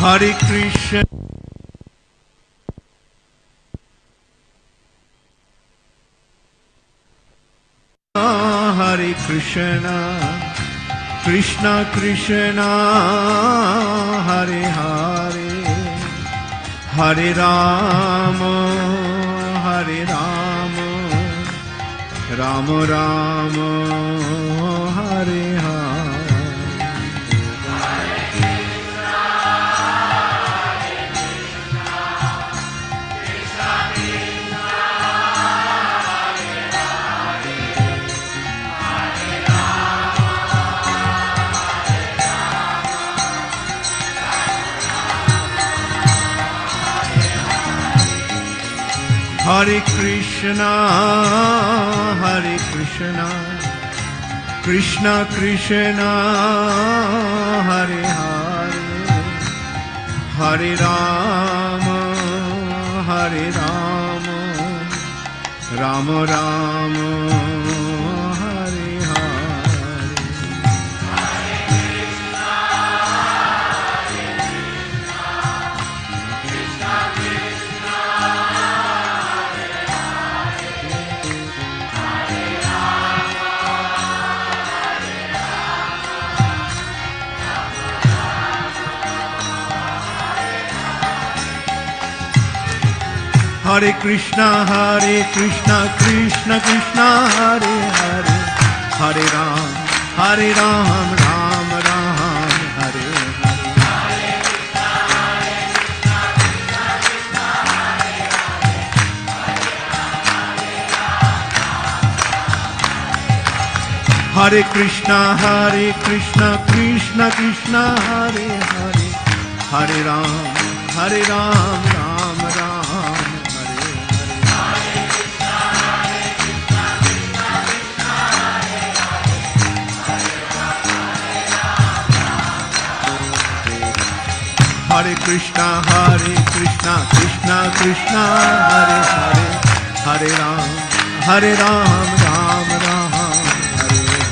Hare Krishna. Hare Krishna, Krishna Krishna, Hare Hare, Hare Rama, Hare Rama, Rama Rama, Hare Hare. Hare Krishna, Hare Krishna, Krishna Krishna, Hare Hare, Hare Rama, Hare Rama, Rama Rama, Hare Hare. Hare Krishna, Krishna Krishna, Hare Hare, Hare Ram, Ram Ram, Hare Hare. Hare Krishna, Krishna Krishna, Hare Hare, Hare Ram, Ram Ram. Hare Krishna, Krishna Krishna, Hare Hare, Hare Ram, Ram Ram, Hare Hare.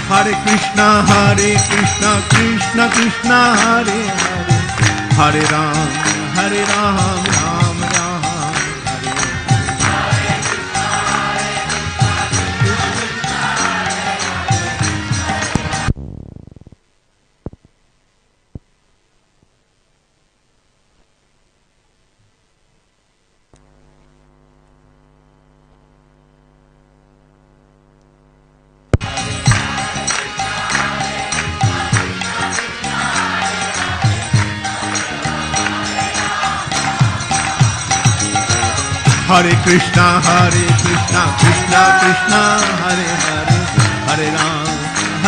Hare Krishna, Krishna Krishna, Hare Hare, Hare Ram, Ram Ram. Hare Krishna, Krishna Krishna, Hare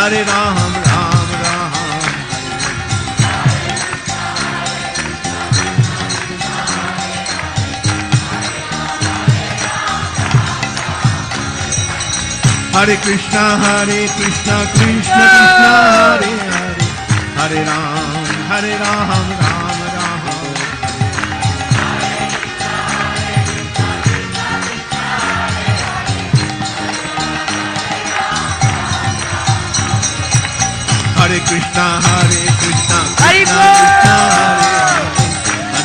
Hare, Hare Ram, Ram Ram. Hare Krishna, Krishna Krishna, Hare Hare, Hare Ram, Ram Ram. Hare Krishna, Krishna Krishna,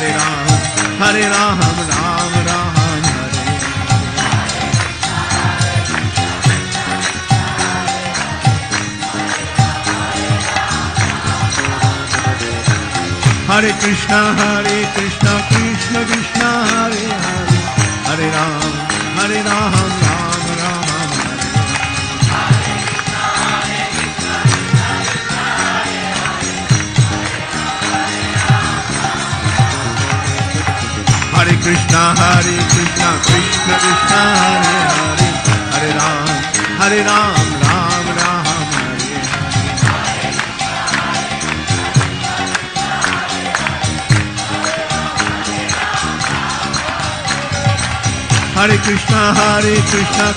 Hare Hare, Hare Ram, Ram Ram, Hare. Hare Krishna, Krishna Krishna, Hare Hare, Hare Ram, Ram Ram. Hare Krishna, Krishna Krishna, Hare Hare, Hare Ram, Ram Ram, Hare. Hare Krishna,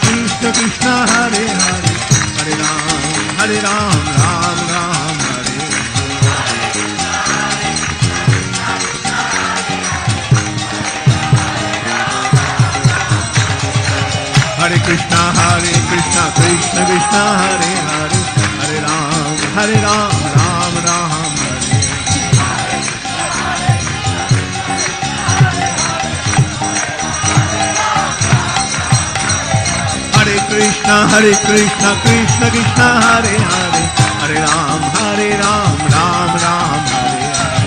Krishna Krishna, Hare Hare, Hare Ram, Ram Ram, Hare. Hare Krishna Krishna Krishna Hare Hare, Hare Ram Ram Ram Hare. Hare Krishna Krishna Krishna Hare Hare, Hare Ram Ram Ram Hare Hare.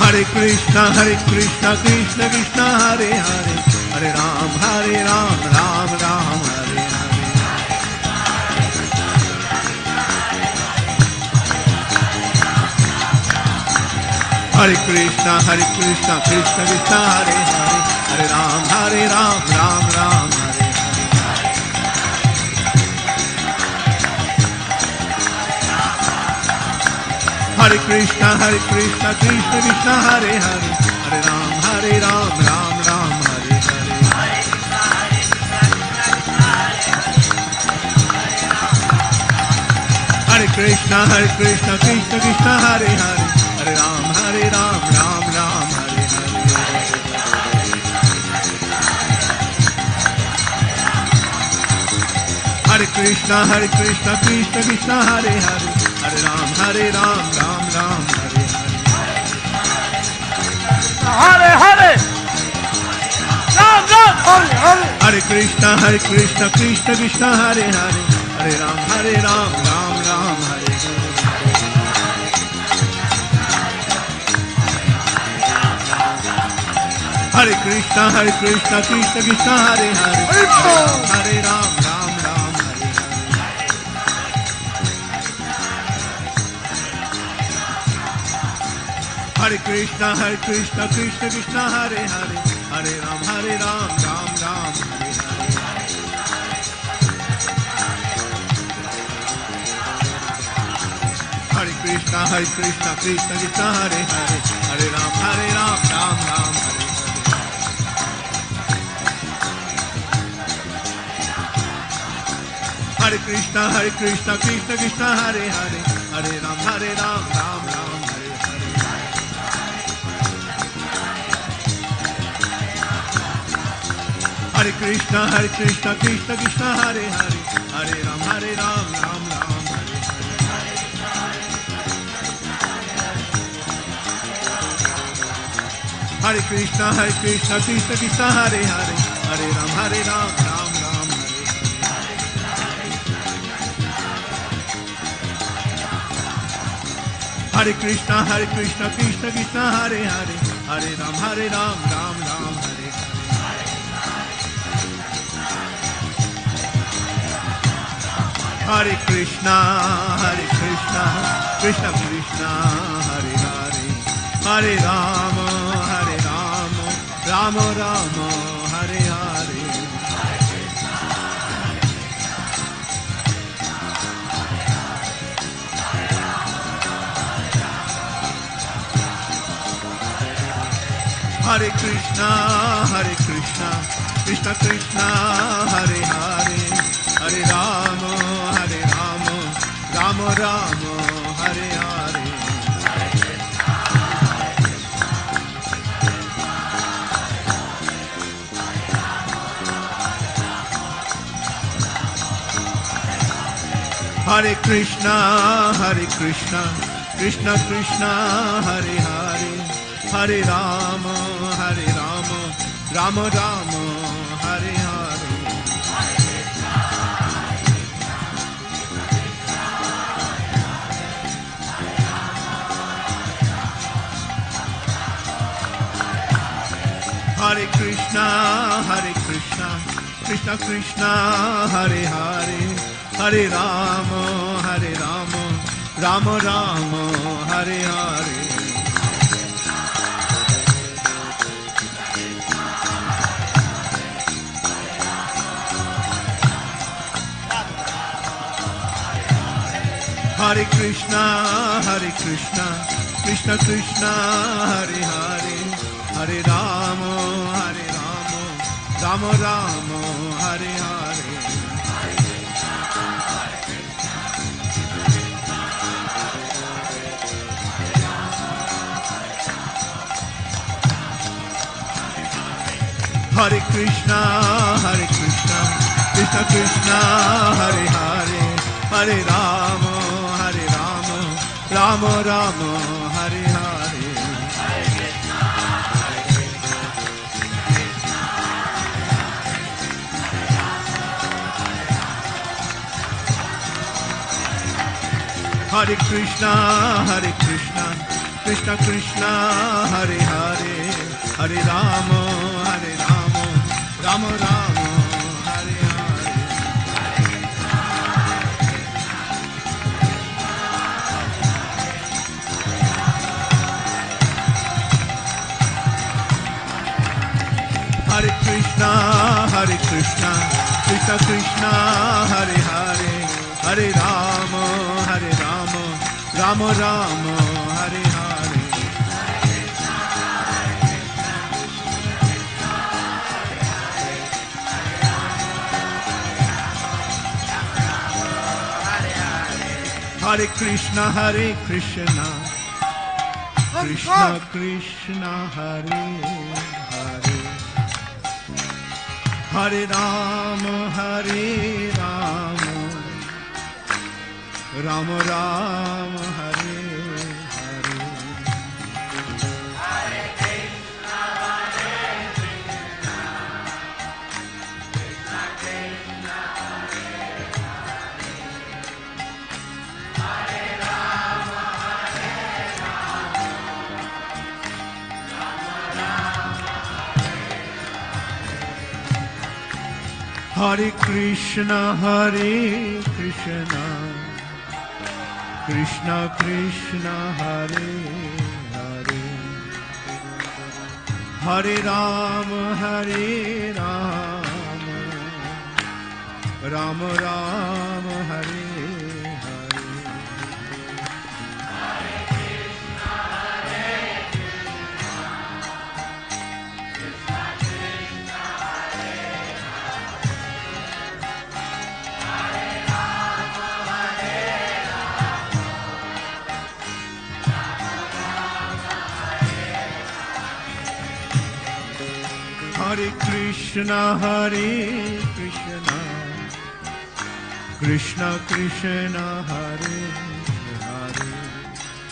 Hare Krishna Krishna Krishna Hare Hare, Hare Ram Ram Ram Hare Hare. Hare Krishna Krishna Krishna Hare Hare, Hare Ram Ram Ram Hare Hare. Hare Krishna Krishna Krishna Hare Hare, Hare Ram Ram Ram Hare Hare. Hare Krishna Krishna Krishna Hare Hare, Hare Ram Ram Ram Hare Hare. Hare Krishna Krishna Hare Hare, Hare Ram Ram Ram Hare Hare. Hare Hare Ram Ram Hare Hare. Hare Krishna Krishna Hare Hare, Hare Ram Ram Ram Hare Hare. Hare Krishna Krishna Hare Hare, Hare Ram Ram Ram Hare Hare. Hare Krishna Krishna Hare Hare, Hare Ram Ram Ram Hare Hare. Hare Krishna Krishna Hare Hare, Hare Ram Ram Ram Hare Hare. Hare Krishna Krishna Hare Hare, Hare Ram Ram Ram Hare Hare. Hare Krishna Krishna Hare Hare, Hare Ram Ram Ram Hare Hare. Hare Krishna Krishna Hare Hare, Hare Ram Ram Ram Hare Hare. Hare Krishna Krishna Hare Hare, Hare Ram Ram Ram Hare Hare. Hare Krishna Krishna Krishna Hare Hare, Hare Ram Ram Ram Hare Hare. Hare Krishna Krishna Krishna Hare Hare, Hare Ram Ram Ram Hare Hare. Hare Krishna Krishna Krishna Hare Hare, Hare Ram Ram Ram Hare Hare. Hare Krishna Krishna Hare Hare, Hare Ram Ram Ram Hare Hare. Hare Krishna Krishna Krishna Hare Hare, Hare Ram Ram Ram Hare Hare. Hare Krishna, Krishna Krishna, Hare Hare, Hare Rama, Rama Rama, Hare Hare. Hare Krishna, Krishna Krishna, Hare Hare, Hare Rama, Rama Rama, Hare Hare. Hare Krishna, Krishna Krishna, Hare Hare, Hare Rama, Rama Rama, Hare Hare. Hare Krishna, Krishna Krishna, Hare Hare, Hare Rama, Rama Rama, Hare Hare. Hare Krishna, Krishna Krishna, Hare Hare, Hare Rama, Rama Rama, Hare Hare. Hare Krishna, Krishna Krishna, Hare Hare,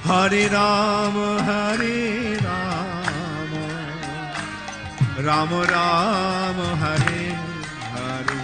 Hare Rama, Rama Rama, Hare Hare.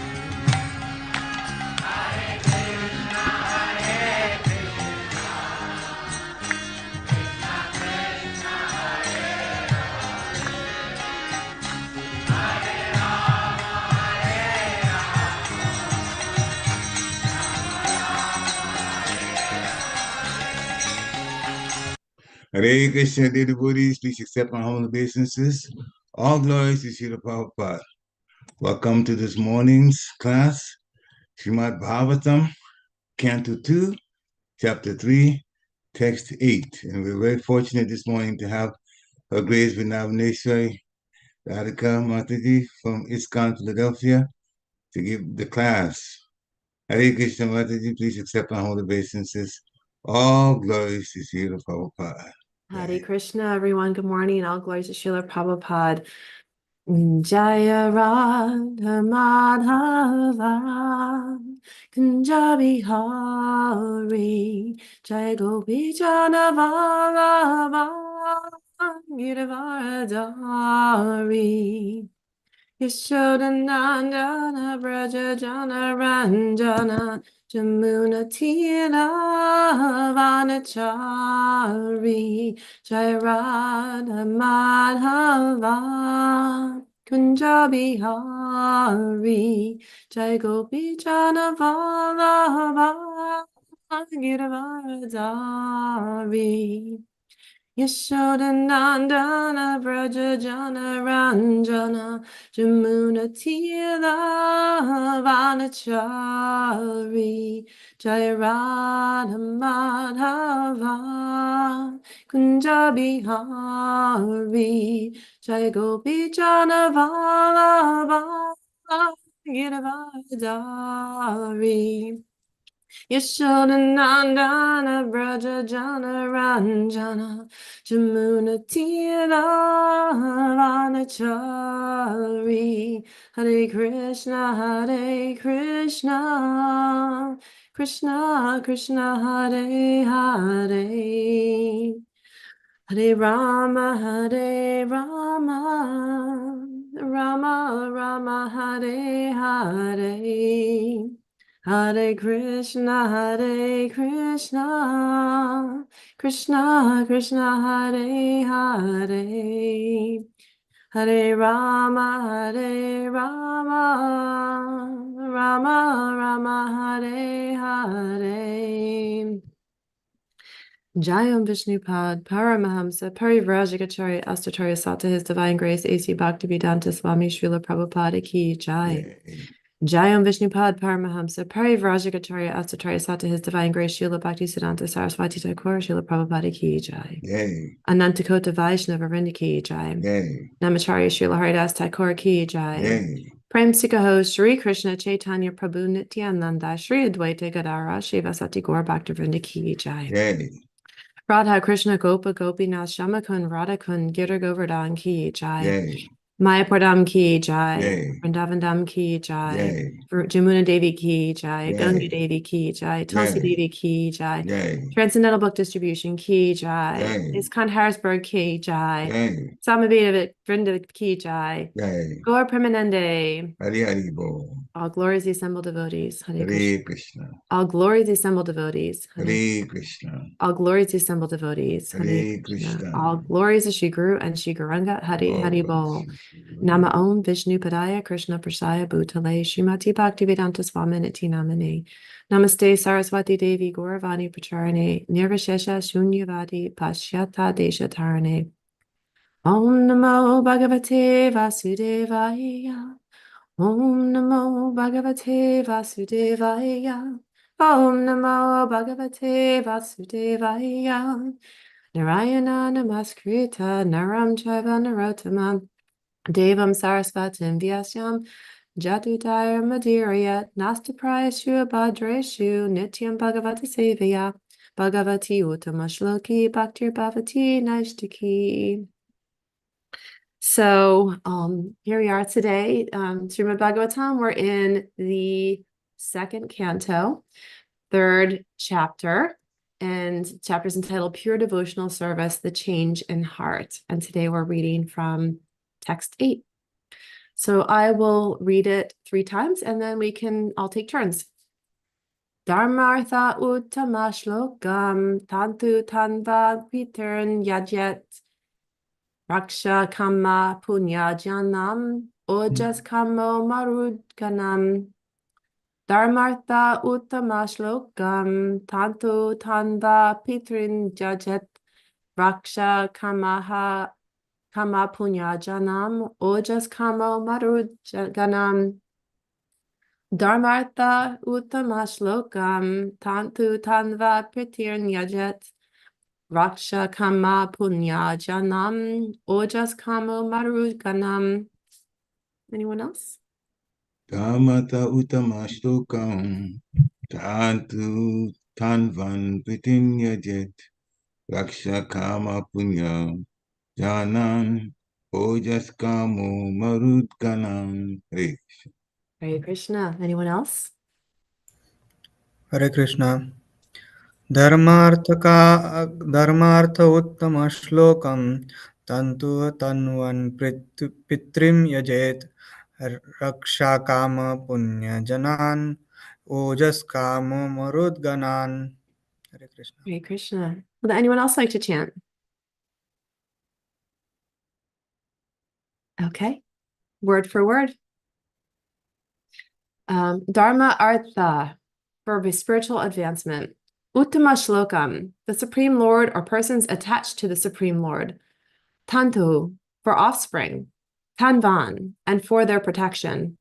Hare Krishna, dear devotees, please accept my humble obeisances. All glories to Srila Prabhupada. Welcome to this morning's class, Srimad Bhagavatam, Canto 2, Chapter 3, Text 8. And we're very fortunate this morning to have Her Grace Vrndavanesvari, Radhika Mataji from ISKCON, Philadelphia, to give the class. Hare Krishna Mataji, please accept my humble obeisances. All glories to Srila Prabhupada. Hare Krishna, everyone. Good morning. All glories to Srila Prabhupada. Jaya Radha Madhava Kunja Bihari Jaya Gopi Janavalabha Girivardhari Yashodanandana Braja Jana Ranjana Jamuna Tila Vanachari Jaya Radha Madhava Kunja Bihari Jai Gopi Jana Vallabha Giravardhari Yashodanandana Braja Jana Ranjana Jamuna Tila Vanachari Jai Radha Madhava Kunja Bihari Jai Gopi Jana Vallabha Giravardhari Yashodanandana Braja Jana Ranjana Jamuna Tira Vanachari Hare Krishna Krishna Krishna Hare Hare Hare Rama Rama Rama Hare Hare Hare Krishna Krishna Krishna Hare Hare Hare Rama Rama Rama Hare Hare Jayam Vishnupad Paramahamsa Parivrajagacharya Astatarya Sata His Divine Grace A.C. Bhaktivedanta Swami Srila Prabhupada Ki Jai. Yay. Jayam Vishnupad Paramahamsa Parivrajagacharya Astatarya Sata His Divine Grace Srila Bhaktisiddhanta Saraswati Thakur Srila Prabhupada Ki Jai. Yay. Anantakota Vaishnava Vrinda Ki Jai. Yay. Namacharya Srila Haridas Thakur Ki Jai. Yay. Prem Sikha Shri Krishna Chaitanya Prabhu Nityananda Shri Advaita Gadara Shivasati Gaur Bhaktivinoda Ki Jai. Yay. Radha Krishna Gopa Gopinath Shamakun Radhakun Gira Govardhan Ki Jai. Yay. Mayapurdam Ki Jai. Yay. Vrndavandam Ki Jai. Yay. Jamuna Devi Ki Jai. Yay. Ganga Devi Ki Jai. Tulsi Yay. Devi Ki Jai. Yay. Transcendental Book Distribution Ki Jai. Yay. Iskon Harrisburg Ki Jai. Yay. Samaveda Vrinda Ki Jai. Yay. Gaur Premanande. Hari Hari Bo. All glories the assembled devotees. Hare Krishna. Hare Krishna. All glories the assembled devotees. Hare Krishna. All glories the assembled devotees. Hare Hare Krishna. Krishna. All glories to Shri Guru and Shri Gauranga. Hari Hari Bol. Nama Om Vishnu Padaya Krishna Prasaya Bhutale Srimati Bhaktivedanta Swaminiti Namane. Namaste Saraswati Devi Gauravani Pracharane Nirvashesha Shunyavadi Pashyata Deshatarane. Om Namo Bhagavate Vasudevaya. Om Namo Bhagavate Vasudevaya. Om Namo Bhagavate Vasudevaya. Narayana Namaskrita Naram Chaiva Narottamam Devam Sarasvatim Vyasyam Jatutayar Madhuriyat Nastaprayashu Bhadreshu Nityam Bhagavati Sevaya Bhagavati Uttamashloki Bhaktir Bhavati Naishtaki. So here we are today, Srimad Bhagavatam. We're in the second canto, third chapter, and the chapter is entitled Pure Devotional Service, the Change in Heart. And today we're reading from text 8. So I will read it 3 times and then we can all take turns. Dharmartha uttamashlokam tantu tanva pitern yajat Raksha Kama Punya Janam Ojas Kamo Marudganam Dharmartha Uttamashlokam Tantu Tanva Pitrin Jajet Raksha Kama Punya Janam Ojas Kamo Marudganam Dharmartha Uttamashlokam Tantu Tanva Pitrin Jajet Raksha Kama Punya Janam Ojas Kamo Marudganam. Anyone else? Dhamata Uttamashlokam Tantu Tanvan Pritinyajet Raksha Kama Punya Janan Ojas Kamo Marudganam. Hare Krishna. Anyone else? Hare Krishna. धर्मार्थ उत्तम श्लोकम तंतु तन्वन पितृम यजेत रक्षा काम पुण्य जनान ओजस काम मरुद्गनान. Hare Krishna. Hare Krishna. Would anyone else like to chant? Okay. Word for word. Dharma Artha, for spiritual advancement. Uttama Shlokam, the Supreme Lord or persons attached to the Supreme Lord. Tantu, for offspring. Tanvan, and for their protection.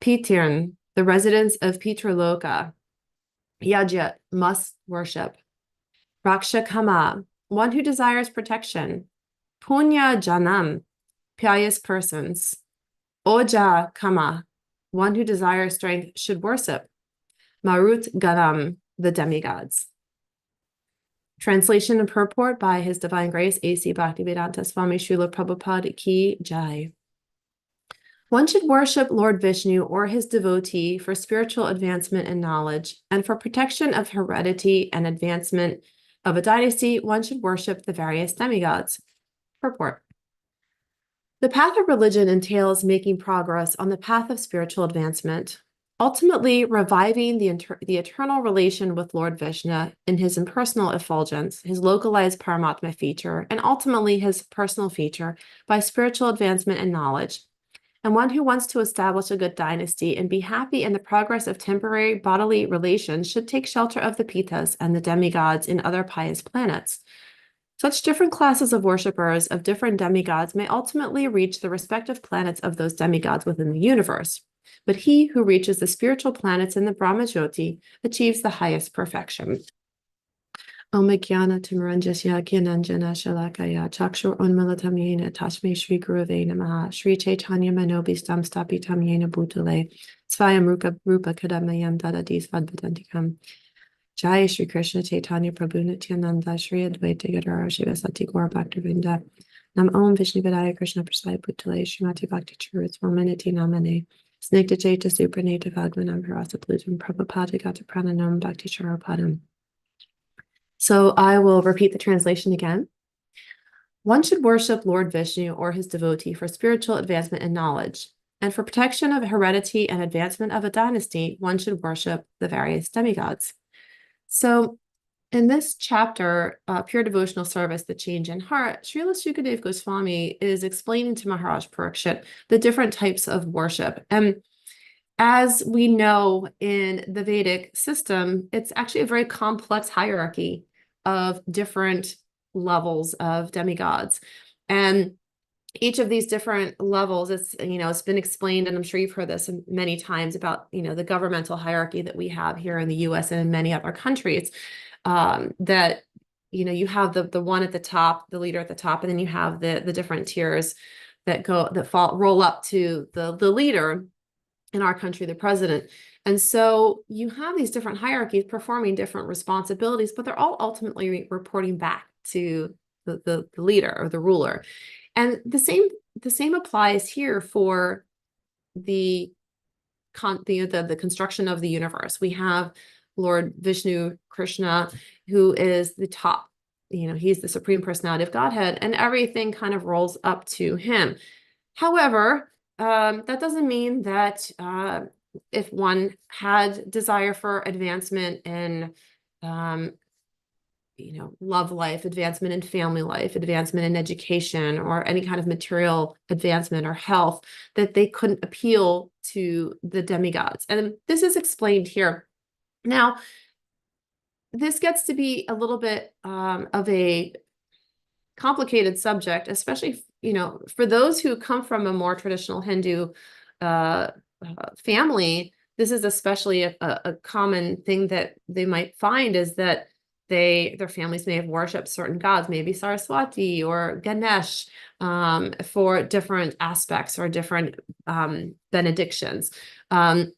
Pitirn, the residents of Pitraloka. Yajat, must worship. Raksha Kama, one who desires protection. Punya Janam, pious persons. Oja Kama, one who desires strength should worship. Marut Ganam, the demigods. Translation and purport by His Divine Grace A.C. Bhaktivedanta Swami Srila Prabhupada Ki Jai. One should worship Lord Vishnu or his devotee for spiritual advancement and knowledge, and for protection of heredity and advancement of a dynasty, one should worship the various demigods. Purport. The path of religion entails making progress on the path of spiritual advancement, ultimately reviving the eternal relation with Lord Vishnu in his impersonal effulgence, his localized Paramatma feature, and ultimately his personal feature by spiritual advancement and knowledge. And one who wants to establish a good dynasty and be happy in the progress of temporary bodily relations should take shelter of the Pitas and the demigods in other pious planets. Such different classes of worshippers of different demigods may ultimately reach the respective planets of those demigods within the universe. But he who reaches the spiritual planets in the Brahmajyoti achieves the highest perfection. Om Jnana Timaranjasya Gyananjana Shalakaya Chakshur Unmalatam Yena Tashme Shri Gurave Namaha Shri Chaitanya Manobistam Stapitam Yena Bhutale Svayam Rupa Kadamayam Dadadi Svadvadantikam Jai Shri Krishna Chaitanya Prabhu Nityananda Shri Advaita Gadara Shivasati Gaura Bhaktivinda Nam Om Vishnu Vidaya Krishna Prasad Bhutale Shrimati Bhakti Charits Vamaniti Namane Snigdha Jaita Supraneta Vagmanam Harasa Plutam Prabhupada Gata Prananam Bhakti Charapadam. So I will repeat the translation again. One should worship Lord Vishnu or his devotee for spiritual advancement and knowledge, and for protection of heredity and advancement of a dynasty, one should worship the various demigods. So in this chapter, Pure Devotional Service, The Change in Heart, Srila Sukadeva Goswami is explaining to Maharaj Parikshit the different types of worship. And as we know in the Vedic system, it's actually a very complex hierarchy of different levels of demigods. And each of these different levels, it's been explained, and I'm sure you've heard this many times about, the governmental hierarchy that we have here in the US and in many other countries, that, you have the one at the top, the leader at the top, and then you have the different tiers that roll up to the leader. In our country, the president. And so you have these different hierarchies performing different responsibilities, but they're all ultimately reporting back to the leader or the ruler. And the same applies here for the construction of the universe. We have Lord Vishnu Krishna, who is the top, he's the Supreme Personality of Godhead, and everything kind of rolls up to him. However, that doesn't mean that if one had desire for advancement in, love life, advancement in family life, advancement in education, or any kind of material advancement or health, that they couldn't appeal to the demigods. And this is explained here. Now, this gets to be a little bit of a complicated subject, especially for those who come from a more traditional Hindu family. This is especially a common thing that they might find, is that their families may have worshipped certain gods, maybe Saraswati or Ganesh, for different aspects or different benedictions. And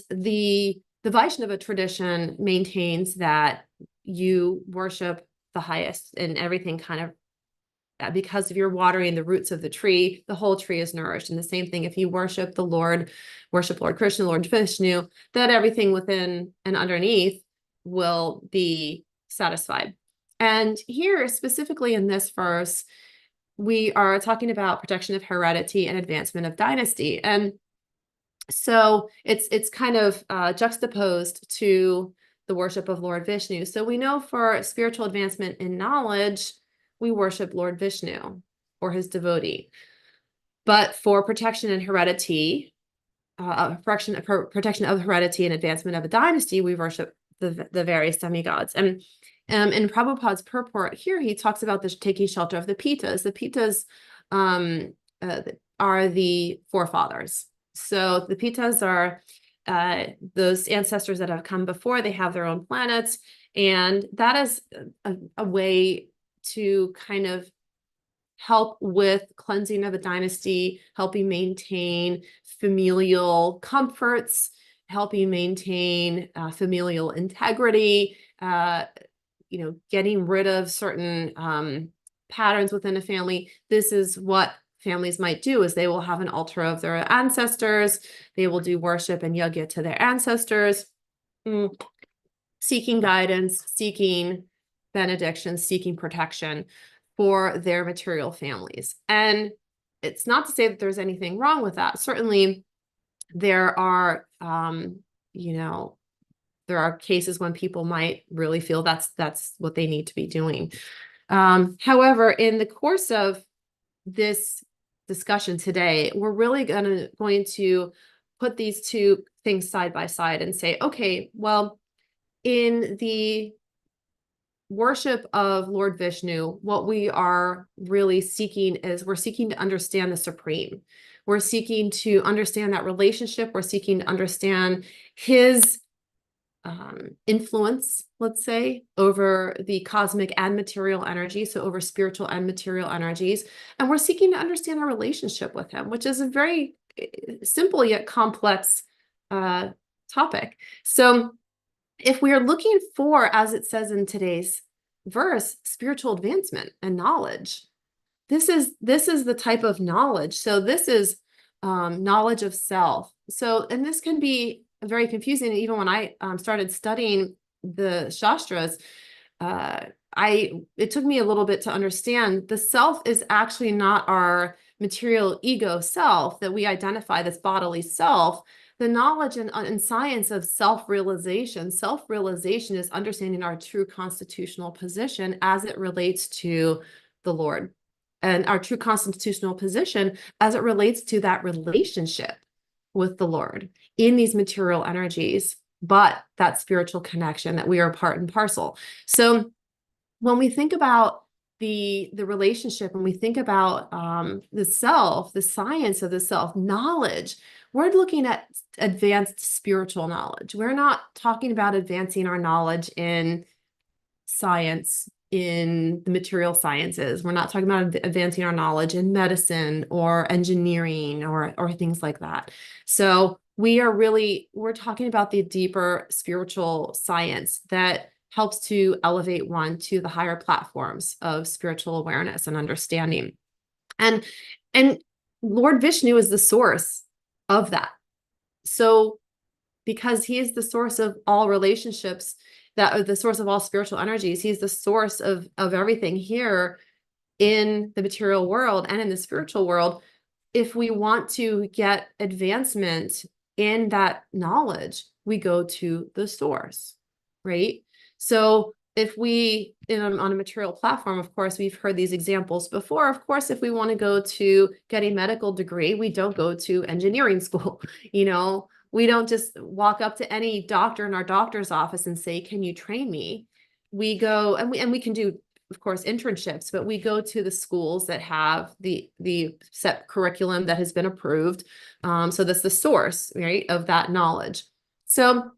the Vaishnava tradition maintains that you worship the highest, and everything kind of, because if you're watering the roots of the tree, the whole tree is nourished. And the same thing, if you worship Lord Krishna, Lord Vishnu, that everything within and underneath will be satisfied. And here, specifically in this verse, we are talking about protection of heredity and advancement of dynasty. And so it's kind of juxtaposed to the worship of Lord Vishnu. So we know for spiritual advancement in knowledge, we worship Lord Vishnu or his devotee. But for protection and heredity, protection of heredity and advancement of a dynasty, we worship the various demigods. And in Prabhupada's purport here, he talks about this taking shelter of the Pitas. The Pitas are the forefathers. So the Pitas are those ancestors that have come before. They have their own planets, and that is a way to kind of help with cleansing of a dynasty, helping maintain familial comforts helping maintain familial integrity, getting rid of certain patterns within a family. This is what families might do, is they will have an altar of their ancestors. They will do worship and yajna to their ancestors, seeking guidance, seeking benediction, seeking protection for their material families. And it's not to say that there's anything wrong with that. Certainly there are, there are cases when people might really feel that's what they need to be doing. However, in the course of this discussion today, we're really going to put these two things side by side and say, okay, well, in the worship of Lord Vishnu, what we are really seeking is we're seeking to understand the Supreme. We're seeking to understand that relationship. We're seeking to understand his influence, let's say, over the cosmic and material energy, so over spiritual and material energies. And we're seeking to understand our relationship with him, which is a very simple yet complex topic. So if we are looking for, as it says in today's verse, spiritual advancement and knowledge, this is the type of knowledge. So this is knowledge of self. So, and this can be very confusing. Even when I started studying the Shastras, it took me a little bit to understand the self is actually not our material ego self that we identify, this bodily self. The knowledge and science of self-realization. Self-realization is understanding our true constitutional position as it relates to the Lord, and our true constitutional position as it relates to that relationship with the Lord in these material energies, but that spiritual connection that we are part and parcel. So when we think about the relationship, and we think about the self, the science of the self, knowledge, we're looking at advanced spiritual knowledge. We're not talking about advancing our knowledge in science, in the material sciences. We're not talking about advancing our knowledge in medicine or engineering or things like that. So we're talking about the deeper spiritual science that helps to elevate one to the higher platforms of spiritual awareness and understanding. And Lord Vishnu is the source of that. So because he is the source of all relationships, that are the source of all spiritual energies, he's the source of everything here in the material world and in the spiritual world. If we want to get advancement in that knowledge, we go to the source, right? So if we, on a material platform, of course, we've heard these examples before. Of course, if we want to go to get a medical degree, we don't go to engineering school. We don't just walk up to any doctor in our doctor's office and say, can you train me? We go, and we can do, of course, internships, but we go to the schools that have the set curriculum that has been approved. So that's the source, right, of that knowledge. So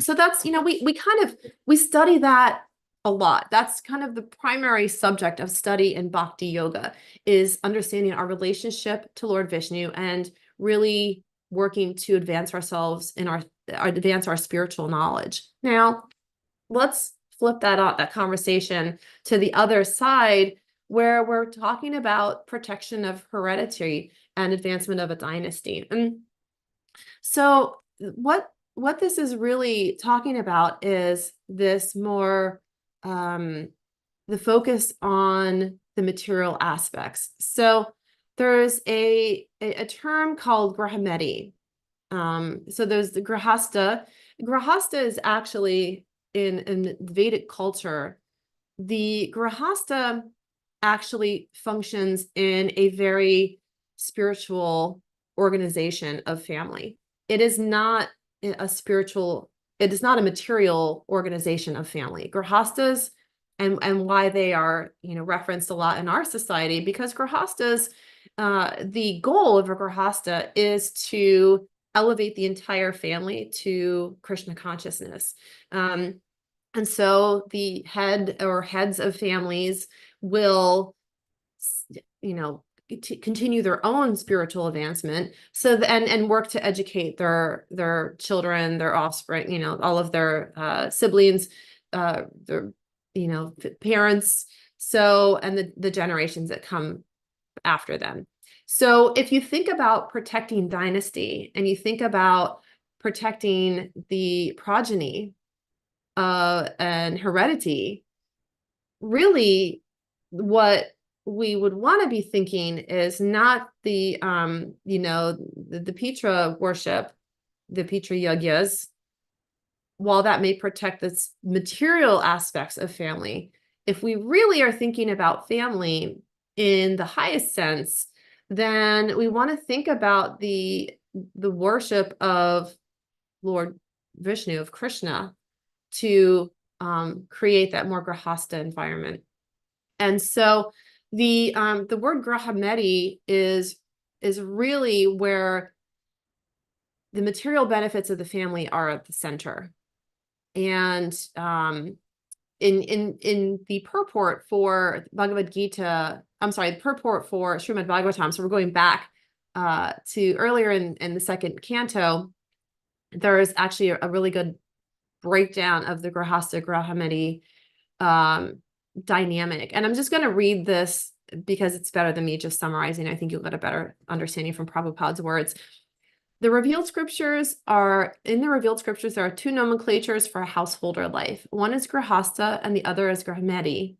that's, we study that a lot. That's kind of the primary subject of study in Bhakti Yoga, is understanding our relationship to Lord Vishnu and really working to advance ourselves in advance our spiritual knowledge. Now, let's flip that conversation to the other side, where we're talking about protection of heredity and advancement of a dynasty. And so what this is really talking about is this more the focus on the material aspects. So there's a term called grahameti. So there's the grahasta. Grahasta is actually in Vedic culture. The grahasta actually functions in a very spiritual organization of family. It is not a material organization of family. Grahastas, and why they are, referenced a lot in our society, because grahastas, the goal of a grahasta is to elevate the entire family to Krishna consciousness. And so the head or heads of families will, continue their own spiritual advancement, and work to educate their children, their offspring, all of their siblings, their parents, and the generations that come after them. So if you think about protecting dynasty and you think about protecting the progeny and heredity, really what we would want to be thinking is not the Pitra worship, the Pitra yagyas, while that may protect the material aspects of family. If we really are thinking about family in the highest sense, then we want to think about the worship of Lord Vishnu, of Krishna, to create that more grahasta environment. And so the word grahameti is really where the material benefits of the family are at the center. And in the purport for Bhagavad Gita, the purport for Srimad Bhagavatam, so we're going back to earlier in the second canto, there is actually a really good breakdown of the Grahasta Grahameti dynamic. And I'm just going to read this because it's better than me just summarizing. I think you'll get a better understanding from Prabhupada's words. In the revealed scriptures, there are two nomenclatures for a householder life. One is Grahasta and the other is Grahameti.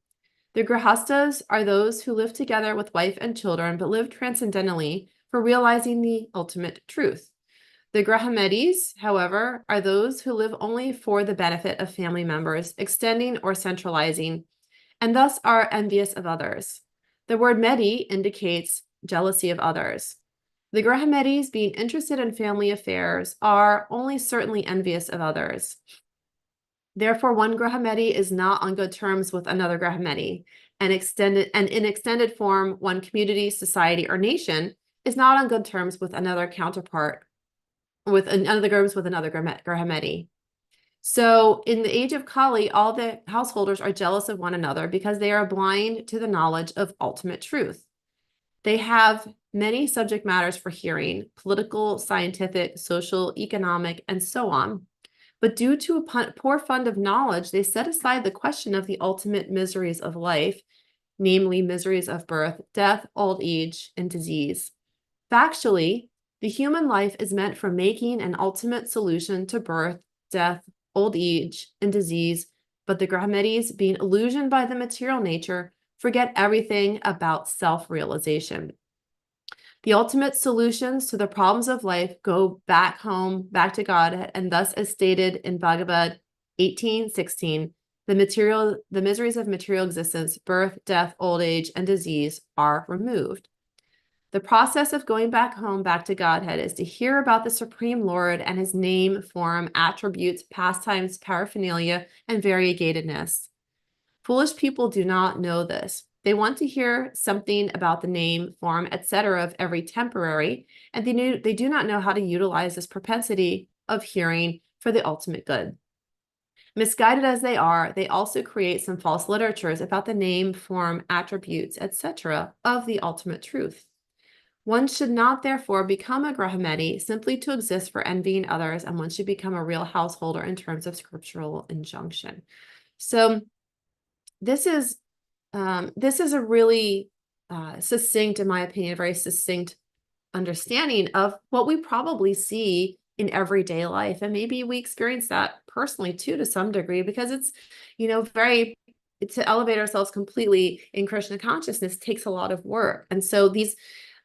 The Grahastas are those who live together with wife and children, but live transcendentally for realizing the ultimate truth. The Grahametis, however, are those who live only for the benefit of family members, extending or centralizing, and thus are envious of others. The word meti indicates jealousy of others. The Grahametis, being interested in family affairs, are only certainly envious of others. Therefore, one Grahameti is not on good terms with another Grahameti, and in extended form, one community, society, or nation is not on good terms with another counterpart, with another Grahameti. So in the age of Kali, all the householders are jealous of one another because they are blind to the knowledge of ultimate truth. They have many subject matters for hearing: political, scientific, social, economic, and so on. But due to a poor fund of knowledge, they set aside the question of the ultimate miseries of life, namely miseries of birth, death, old age, and disease. Factually, the human life is meant for making an ultimate solution to birth, death, old age, and disease, but the Grahametis, being illusioned by the material nature, forget everything about self-realization. The ultimate solutions to the problems of life go back home, back to God, and thus, as stated in Bhagavad 18:16, the miseries of material existence, birth, death, old age, and disease are removed. The process of going back home, back to Godhead, is to hear about the Supreme Lord and his name, form, attributes, pastimes, paraphernalia, and variegatedness. Foolish people do not know this. They want to hear something about the name, form, etc. of every temporary, and they do not know how to utilize this propensity of hearing for the ultimate good. Misguided as they are, they also create some false literatures about the name, form, attributes, etc. of the ultimate truth. One should not, therefore, become a Grahameti simply to exist for envying others, and one should become a real householder in terms of scriptural injunction. So this is a really succinct, in my opinion, very succinct understanding of what we probably see in everyday life. And maybe we experience that personally too, to some degree, because it's, to elevate ourselves completely in Krishna consciousness takes a lot of work. And so these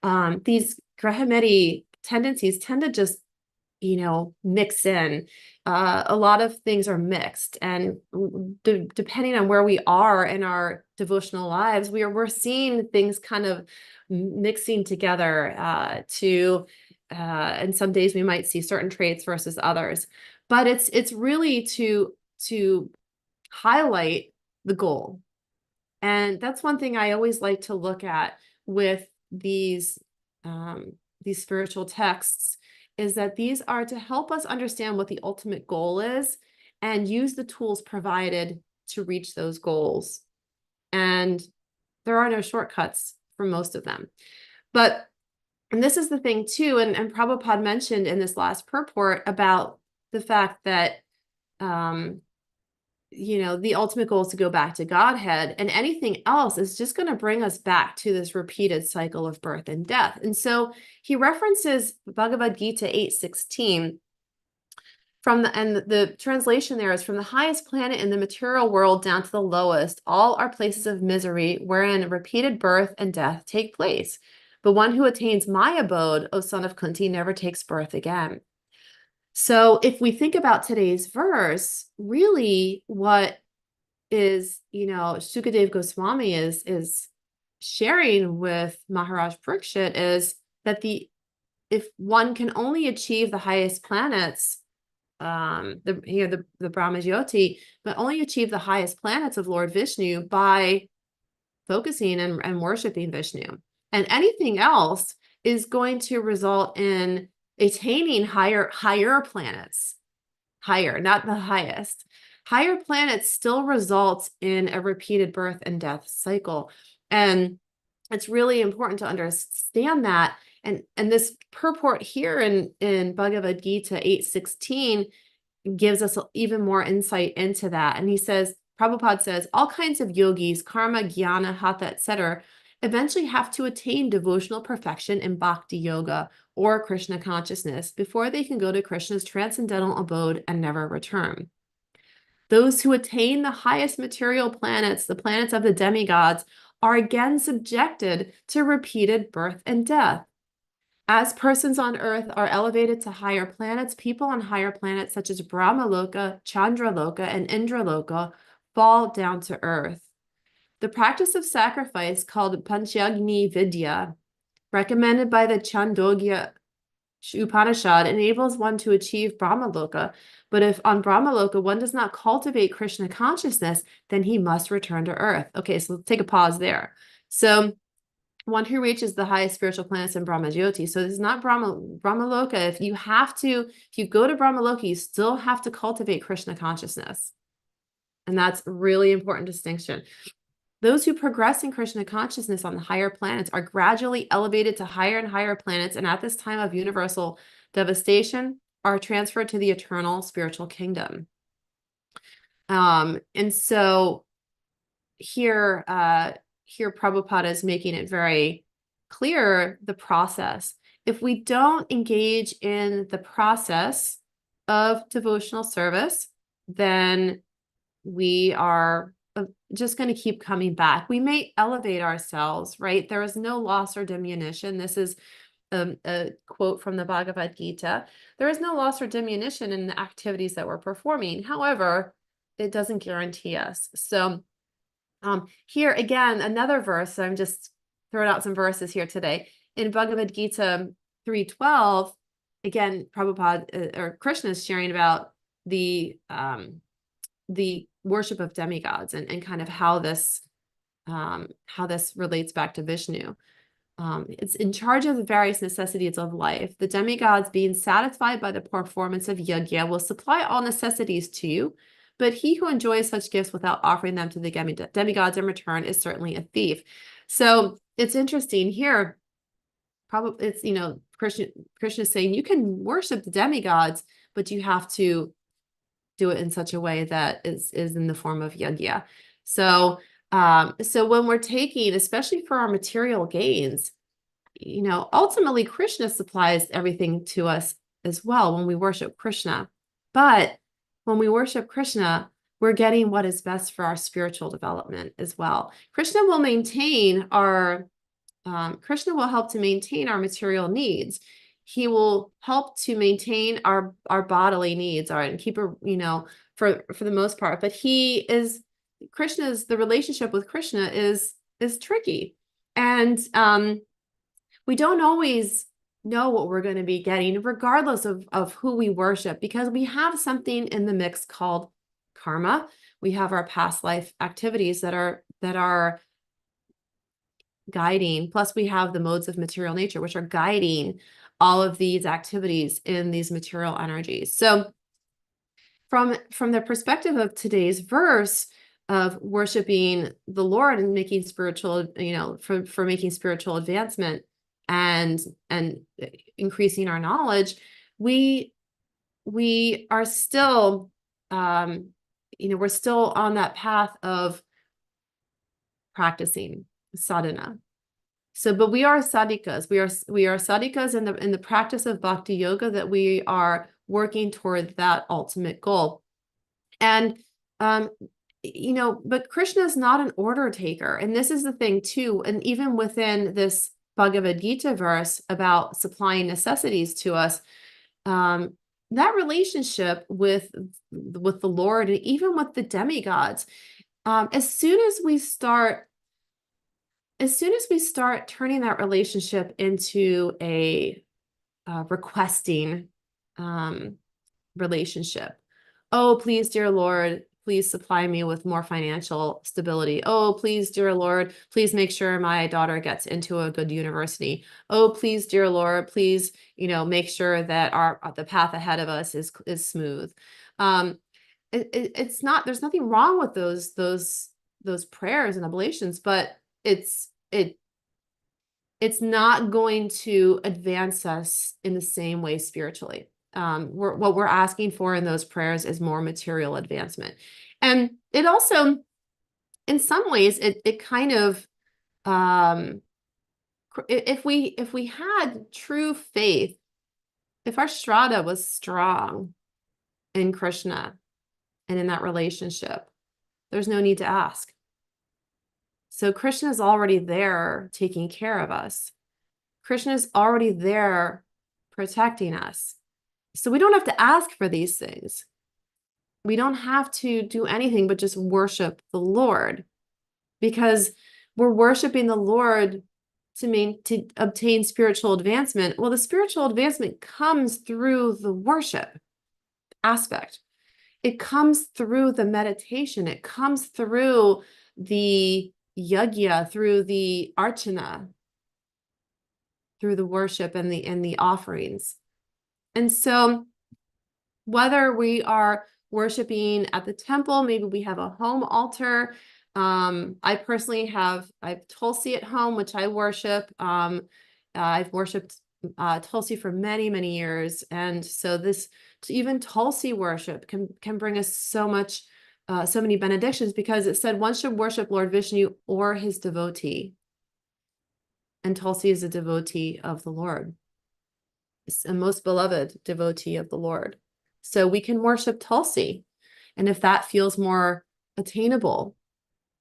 Grahameti tendencies tend to just, mix in. A lot of things are mixed, and depending on where we are in our devotional lives, we're seeing things kind of mixing together and some days we might see certain traits versus others, but it's really to highlight the goal. And that's one thing I always like to look at with these spiritual texts, is that these are to help us understand what the ultimate goal is and use the tools provided to reach those goals. And there are no shortcuts for most of them. And this is the thing too, and Prabhupada mentioned in this last purport about the fact that, the ultimate goal is to go back to Godhead, and anything else is just going to bring us back to this repeated cycle of birth and death. And so he references Bhagavad Gita 8:16 and the translation there is, from the highest planet in the material world down to the lowest, all are places of misery wherein repeated birth and death take place. But one who attains my abode, O son of Kunti, never takes birth again. So if we think about today's verse, really what is, Sukadev Goswami is sharing with Maharaj Parikshit is that if one can only achieve the highest planets, the Brahmajyoti, but only achieve the highest planets of Lord Vishnu by focusing and worshiping Vishnu. And anything else is going to result in attaining higher planets. Higher, not the highest. Higher planets still results in a repeated birth and death cycle. And it's really important to understand that. And this purport here in Bhagavad Gita 8:16 gives us even more insight into that. And he says, Prabhupada says, all kinds of yogis, karma, jnana, hatha, etc., eventually have to attain devotional perfection in bhakti yoga or Krishna consciousness before they can go to Krishna's transcendental abode and never return. Those who attain the highest material planets, the planets of the demigods, are again subjected to repeated birth and death. As persons on earth are elevated to higher planets, people on higher planets such as Brahmaloka, Chandraloka, and Indraloka fall down to earth. The practice of sacrifice, called Panchagni Vidya, recommended by the Chandogya Upanishad, enables one to achieve Brahmaloka. But if on Brahmaloka one does not cultivate Krishna consciousness, then he must return to earth. Okay, so let's take a pause there. So one who reaches the highest spiritual planets in Brahmajyoti. So this is not Brahmaloka. If you go to Brahmaloka, you still have to cultivate Krishna consciousness. And that's a really important distinction. Those who progress in Krishna consciousness on the higher planets are gradually elevated to higher and higher planets, and at this time of universal devastation are transferred to the eternal spiritual kingdom. And so here Prabhupada is making it very clear, the process. If we don't engage in the process of devotional service, then we are just going to keep coming back. We may elevate ourselves, right? There is no loss or diminution. This is a quote from the Bhagavad Gita. There is no loss or diminution in the activities that we're performing. However, it doesn't guarantee us. So here again, another verse. So I'm just throwing out some verses here today. In Bhagavad Gita 3:12, again, Prabhupada or Krishna is sharing about the worship of demigods and kind of how this relates back to Vishnu. It's in charge of the various necessities of life. The demigods, being satisfied by the performance of yajna, will supply all necessities to you. But he who enjoys such gifts without offering them to the demigods in return is certainly a thief. So it's interesting here. Probably it's, Krishna is saying you can worship the demigods, but you have to do it in such a way that is in the form of yajna. So when we're taking, especially for our material gains, ultimately Krishna supplies everything to us as well when we worship Krishna. But when we worship Krishna, we're getting what is best for our spiritual development as well. Krishna will help to maintain our material needs. He will help to maintain our bodily needs, and keep for the most part. But the relationship with Krishna is tricky, and we don't always know what we're going to be getting, regardless of who we worship, because we have something in the mix called karma. We have our past life activities that are guiding, plus we have the modes of material nature, which are guiding all of these activities in these material energies. So from the perspective of today's verse of worshiping the Lord and making spiritual, for making spiritual advancement and increasing our knowledge, we are still, we're still on that path of practicing sadhana. So, but we are sadhikas. We are sadhikas in the practice of bhakti yoga, that we are working toward that ultimate goal. And but Krishna is not an order taker, and this is the thing too. And even within this Bhagavad Gita verse about supplying necessities to us, that relationship with the Lord, and even with the demigods, as soon as we start turning that relationship into a requesting relationship. Oh, please, dear Lord, please supply me with more financial stability. Oh, please, dear Lord, please make sure my daughter gets into a good university. Oh, please, dear Lord, please, make sure that the path ahead of us is smooth. It's not, there's nothing wrong with those prayers and oblations, but it's not going to advance us in the same way spiritually. What we're asking for in those prayers is more material advancement. And it also, in some ways, it kind of, if we had true faith, if our Shraddha was strong in Krishna and in that relationship, there's no need to ask. So Krishna is already there taking care of us. Krishna is already there protecting us. So we don't have to ask for these things. We don't have to do anything but just worship the Lord, because we're worshiping the Lord to obtain spiritual advancement. Well, the spiritual advancement comes through the worship aspect. It comes through the meditation. It comes through the yajna, through the archana, through the worship and the offerings. And so whether we are worshiping at the temple, maybe we have a home altar. I personally have Tulsi at home, which I worship. I've worshipped Tulsi for many, many years. And so even Tulsi worship can bring us so many benedictions, because it said one should worship Lord Vishnu or his devotee. And Tulsi is a devotee of the Lord. It's a most beloved devotee of the Lord. So we can worship Tulsi. And if that feels more attainable,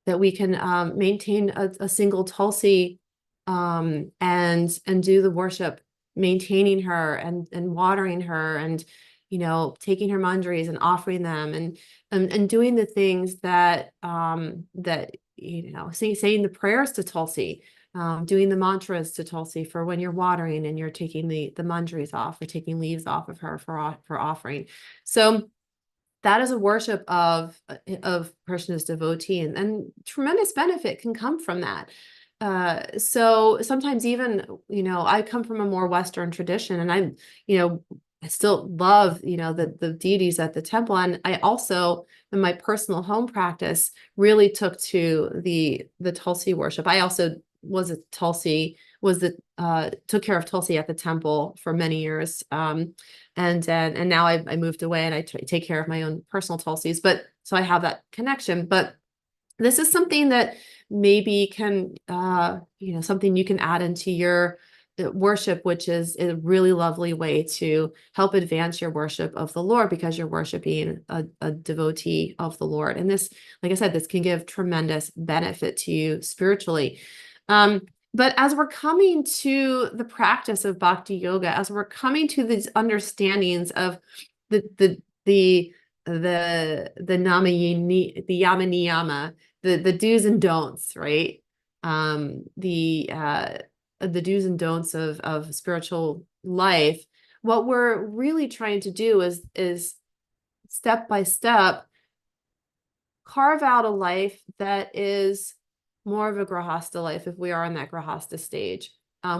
that we can maintain a single Tulsi and do the worship, maintaining her and watering her, and taking her manjaris and offering them, and doing the things that saying the prayers to Tulsi, doing the mantras to Tulsi for when you're watering and you're taking the manjaris off, or taking leaves off of her for offering. So that is a worship of Krishna's devotee, and tremendous benefit can come from that. So sometimes even, I come from a more Western tradition, and I still love, the deities at the temple. And I also, in my personal home practice, really took to the Tulsi worship. I also took care of Tulsi at the temple for many years. And now I moved away, and I take care of my own personal Tulsis, but so I have that connection. But this is something that maybe can, something you can add into your worship, which is a really lovely way to help advance your worship of the Lord, because you're worshiping a devotee of the Lord. And this, like I said, this can give tremendous benefit to you spiritually. But as we're coming to the practice of bhakti yoga, as we're coming to these understandings of the namayini, the yama niyama, the do's and don'ts, right? The do's and don'ts of spiritual life, what we're really trying to do is step by step carve out a life that is more of a grahasta life, if we are in that grahasta stage,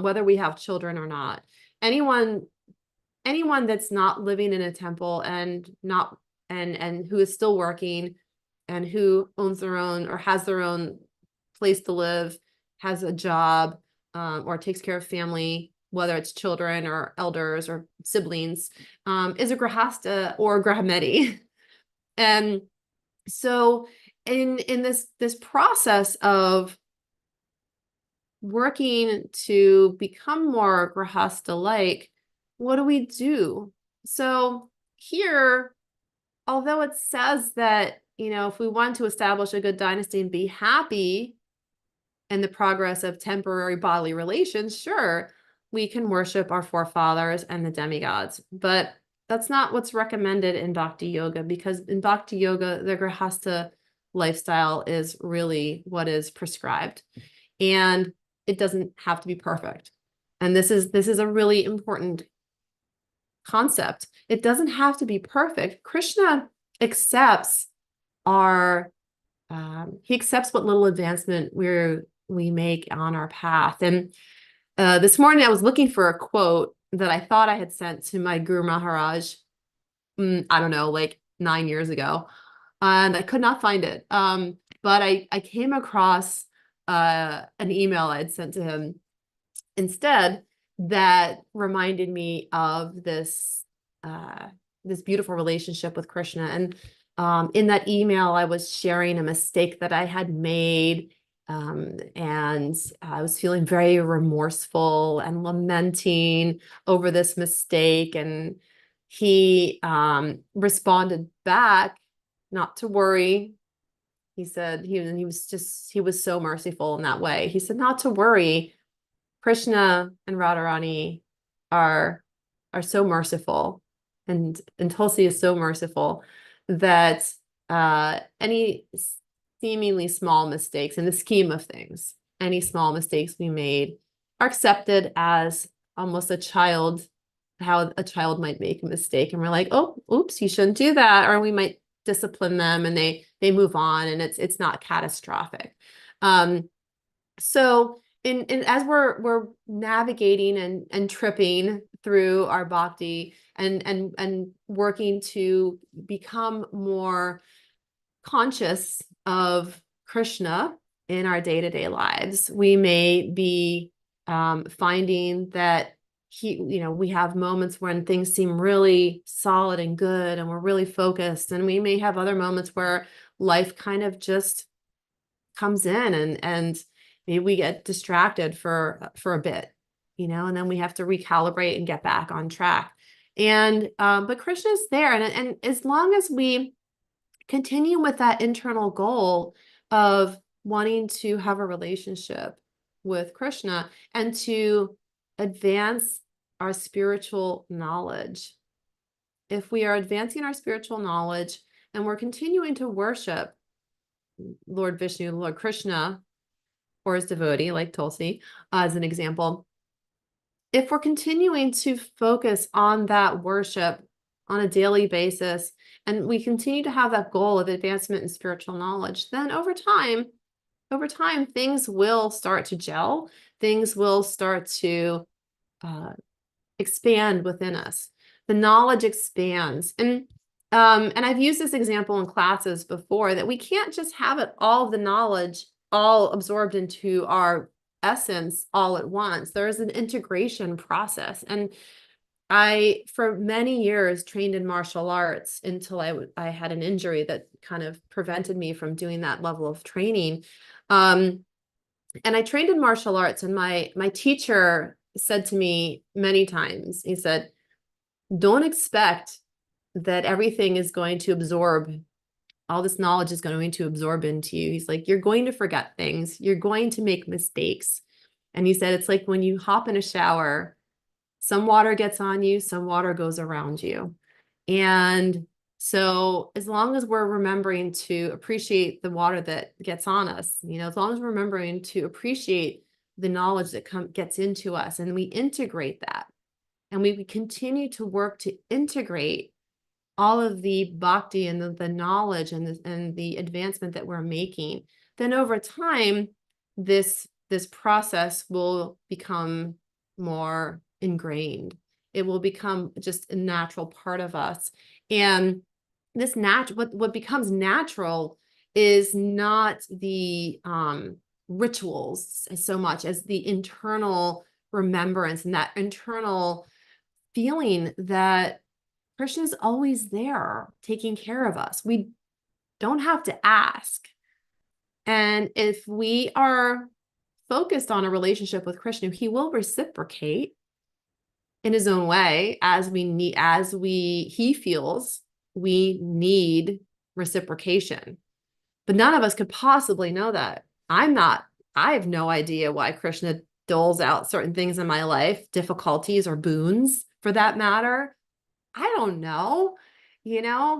whether we have children or not. Anyone that's not living in a temple and who is still working, and who owns their own or has their own place to live, has a job, or takes care of family, whether it's children or elders or siblings, is a grahasta or grahameti. And so in this process of working to become more grahasta-like, what do we do? So here, although it says that, if we want to establish a good dynasty and be happy in the progress of temporary bodily relations, sure, we can worship our forefathers and the demigods, but that's not what's recommended in Bhakti Yoga, because in Bhakti Yoga, the grahasta lifestyle is really what is prescribed. And it doesn't have to be perfect. And this is a really important concept. It doesn't have to be perfect. Krishna accepts he accepts what little advancement we make on our path. And this morning I was looking for a quote that I thought I had sent to my Guru Maharaj, I don't know, like 9 years ago, and I could not find it. But I came across an email I had sent to him instead that reminded me of this beautiful relationship with Krishna. And in that email, I was sharing a mistake that I had made, and I was feeling very remorseful and lamenting over this mistake. And he responded back, not to worry. He said he was so merciful in that way. He said, not to worry. Krishna and Radharani are so merciful, and Tulsi is so merciful that any seemingly small mistakes in the scheme of things, any small mistakes we made are accepted as almost how a child might make a mistake. And we're like, oh, oops, you shouldn't do that. Or we might discipline them and they move on, and it's not catastrophic. So as we're navigating and tripping through our bhakti and working to become more conscious of Krishna in our day-to-day lives, we may be finding that we have moments when things seem really solid and good and we're really focused, and we may have other moments where life kind of just comes in and maybe we get distracted for a bit, and then we have to recalibrate and get back on track. And but Krishna's there, and as long as we continue with that internal goal of wanting to have a relationship with Krishna and to advance our spiritual knowledge, if we are advancing our spiritual knowledge and we're continuing to worship Lord Vishnu, Lord Krishna, or his devotee, like Tulsi, as an example, if we're continuing to focus on that worship on a daily basis, and we continue to have that goal of advancement in spiritual knowledge, then over time, things will start to gel. Things will start to expand within us. The knowledge expands. And I've used this example in classes before, that we can't just have all of the knowledge all absorbed into our essence all at once. There is an integration process. And I, for many years, trained in martial arts until I had an injury that kind of prevented me from doing that level of training. And I trained in martial arts, and my teacher said to me many times, he said, don't expect that everything is going to absorb, all this knowledge is going to absorb into you. He's like, you're going to forget things. You're going to make mistakes. And he said, it's like when you hop in a shower, some water gets on you, some water goes around you. And so as long as we're remembering to appreciate the water that gets on us, as long as we're remembering to appreciate the knowledge that gets into us, and we integrate that, and we continue to work to integrate all of the bhakti and the knowledge and the advancement that we're making, then over time, this process will become more ingrained. It will become just a natural part of us. And what becomes natural is not the rituals so much as the internal remembrance and that internal feeling that Krishna is always there taking care of us. We don't have to ask. And if we are focused on a relationship with Krishna, he will reciprocate in his own way as he feels we need reciprocation. But none of us could possibly know that. I have no idea why Krishna doles out certain things in my life, difficulties or boons for that matter. I don't know.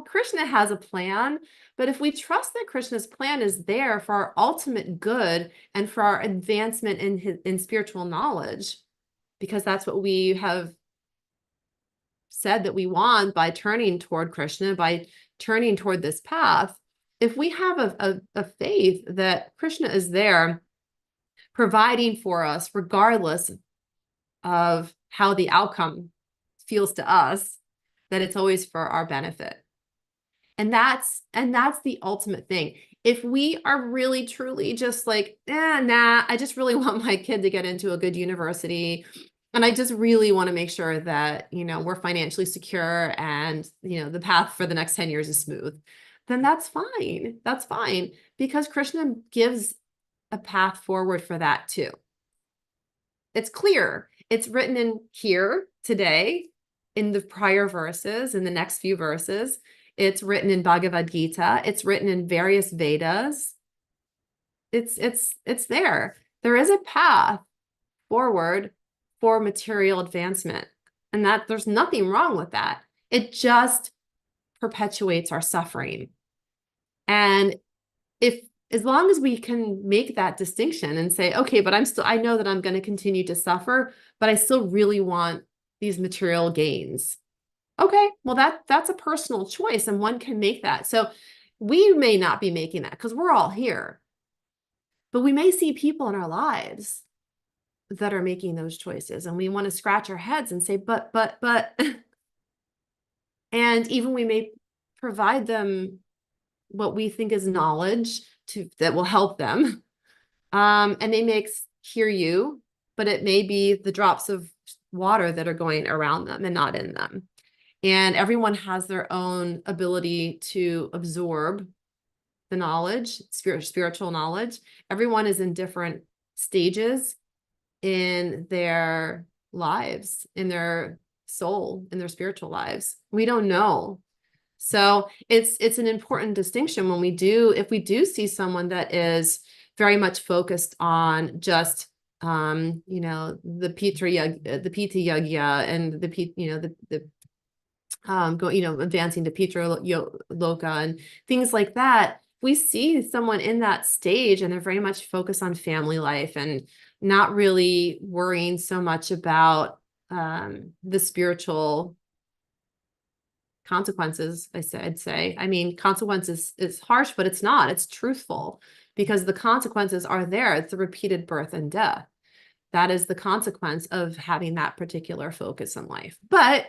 Krishna has a plan, but if we trust that Krishna's plan is there for our ultimate good and for our advancement in spiritual knowledge, because that's what we have said that we want by turning toward Krishna, by turning toward this path, if we have a faith that Krishna is there providing for us, regardless of how the outcome feels to us, that it's always for our benefit. And that's the ultimate thing. If we are really, truly just like, I just really want my kid to get into a good university. And I just really want to make sure that, we're financially secure and, the path for the next 10 years is smooth, then that's fine. That's fine, because Krishna gives a path forward for that too. It's clear. It's written in here today, in the prior verses, in the next few verses. It's written in Bhagavad Gita. It's written in various Vedas. It's there. There is a path forward for material advancement, and that there's nothing wrong with that. It just perpetuates our suffering. And as long as we can make that distinction and say, okay, but I know that I'm going to continue to suffer, but I still really want these material gains. Okay, well, that's a personal choice, and one can make that. So we may not be making that because we're all here, but we may see people in our lives that are making those choices, and we want to scratch our heads and say, but, and even we may provide them what we think is knowledge that will help them. And they may hear you, but it may be the drops of water that are going around them and not in them. And everyone has their own ability to absorb the knowledge, spiritual knowledge. Everyone is in different stages in their lives, in their soul, in their spiritual lives. We don't know. So it's an important distinction if we do see someone that is very much focused on just the Pita Yagya and advancing to Pitra Loka and things like that. We see someone in that stage and they're very much focused on family life and not really worrying so much about the spiritual consequences. I'd say. I mean, consequences is harsh, but it's not. It's truthful, because the consequences are there. It's the repeated birth and death. That is the consequence of having that particular focus in life. But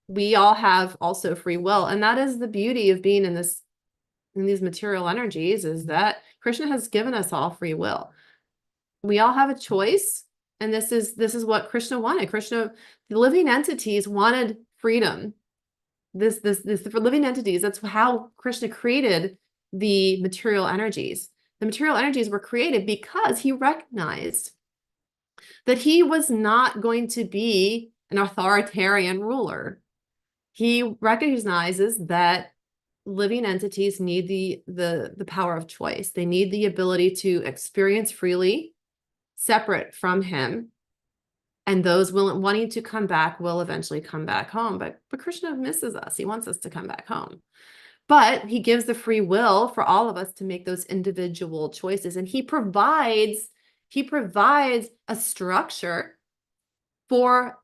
we all have also free will. And that is the beauty of being in these material energies, is that Krishna has given us all free will. We all have a choice. And this is what Krishna wanted. The living entities wanted freedom. For living entities, that's how Krishna created the material energies. The material energies were created because he recognized that he was not going to be an authoritarian ruler. He recognizes that living entities need the power of choice. They need the ability to experience freely, separate from him. And those wanting to come back will eventually come back home. But Krishna misses us. He wants us to come back home. But he gives the free will for all of us to make those individual choices. And he provides a structure for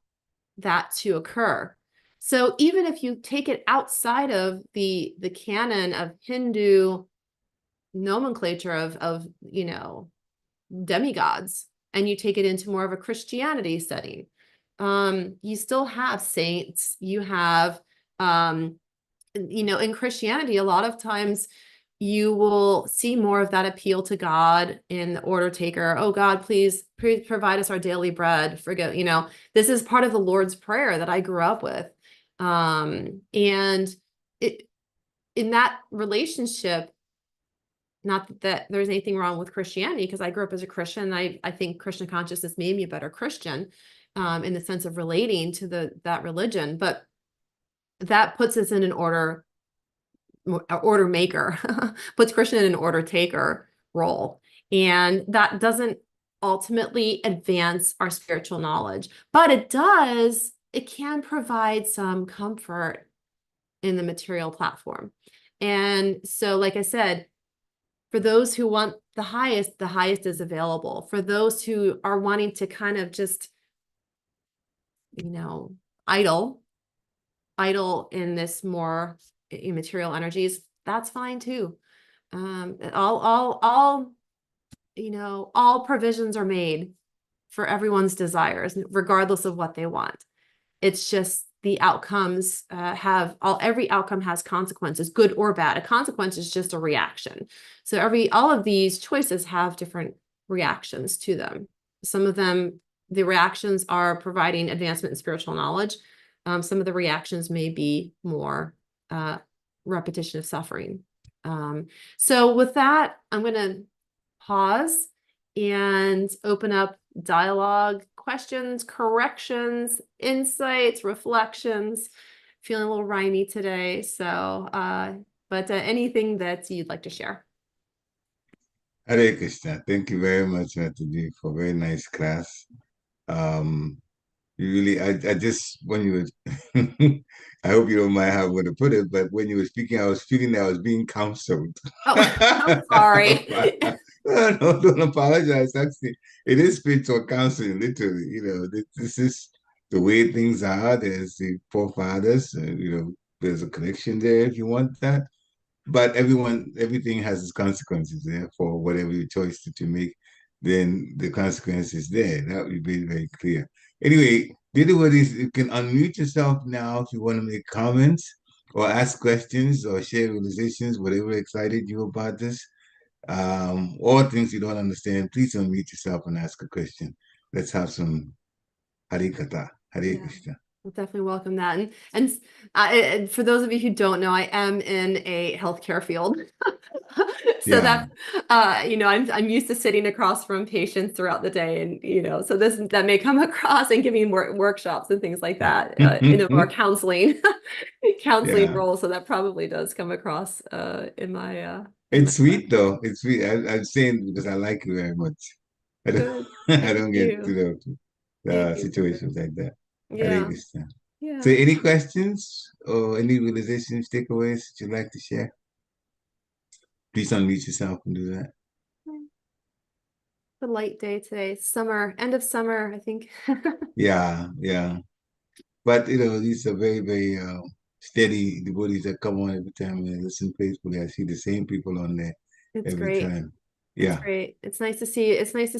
that to occur. So even if you take it outside of the canon of Hindu nomenclature of demigods, and you take it into more of a Christianity setting, you still have saints. You have, in Christianity, a lot of times you will see more of that appeal to God in the order taker. Oh God, please provide us our daily bread. Forget, this is part of the Lord's Prayer that I grew up with. And in that relationship, not that there's anything wrong with Christianity, because I grew up as a Christian. I think Krishna consciousness made me a better Christian, in the sense of relating to that religion. But that puts us in an order maker, puts Krishna in an order taker role. And that doesn't ultimately advance our spiritual knowledge, but it can provide some comfort in the material platform. And so, like I said, for those who want the highest is available. For those who are wanting to kind of just, idle in this more immaterial energies, that's fine too. All provisions are made for everyone's desires, regardless of what they want. It's just the outcomes every outcome has consequences, good or bad. A consequence is just a reaction. So all of these choices have different reactions to them. Some of them, the reactions are providing advancement in spiritual knowledge. Some of the reactions may be more repetition of suffering. So with that, I'm going to pause and open up dialogue, questions, corrections, insights, reflections. Feeling a little rhymey today. So, but anything that you'd like to share. Hare Krishna. Thank you very much, Mataji, for a very nice class. You really, I just, when you were, I hope you don't mind how I'm going to put it, but when you were speaking, I was feeling that I was being counseled. Oh, I'm sorry. No, don't apologize. Actually, it is spiritual counseling, literally. This is the way things are. There's the forefathers, there's a connection there if you want that. But everything has its consequences there for whatever choice that you make, then the consequence is there. That would be very, very clear. Anyway, you can unmute yourself now if you want to make comments or ask questions or share realizations, whatever excited you about this, or things you don't understand. Please unmute yourself and ask a question. Let's have some Harikata, Hare Krishna. We'll definitely welcome that. And for those of you who don't know, I am in a healthcare field. So that, I'm used to sitting across from patients throughout the day, and, so that may come across and giving workshops and things like that, in a more counseling role. So that probably does come across, in my, it's sweet though. It's sweet. I'm saying because I like you very much. I don't get to the situations like that. Yeah. So any questions or any realizations, takeaways that you'd like to share? Please unmute yourself and do that. The light day today, summer, end of summer, I think. Yeah. But these are very, very steady devotees that come on every time and listen faithfully. I see the same people on there every time. Yeah. It's great. It's nice to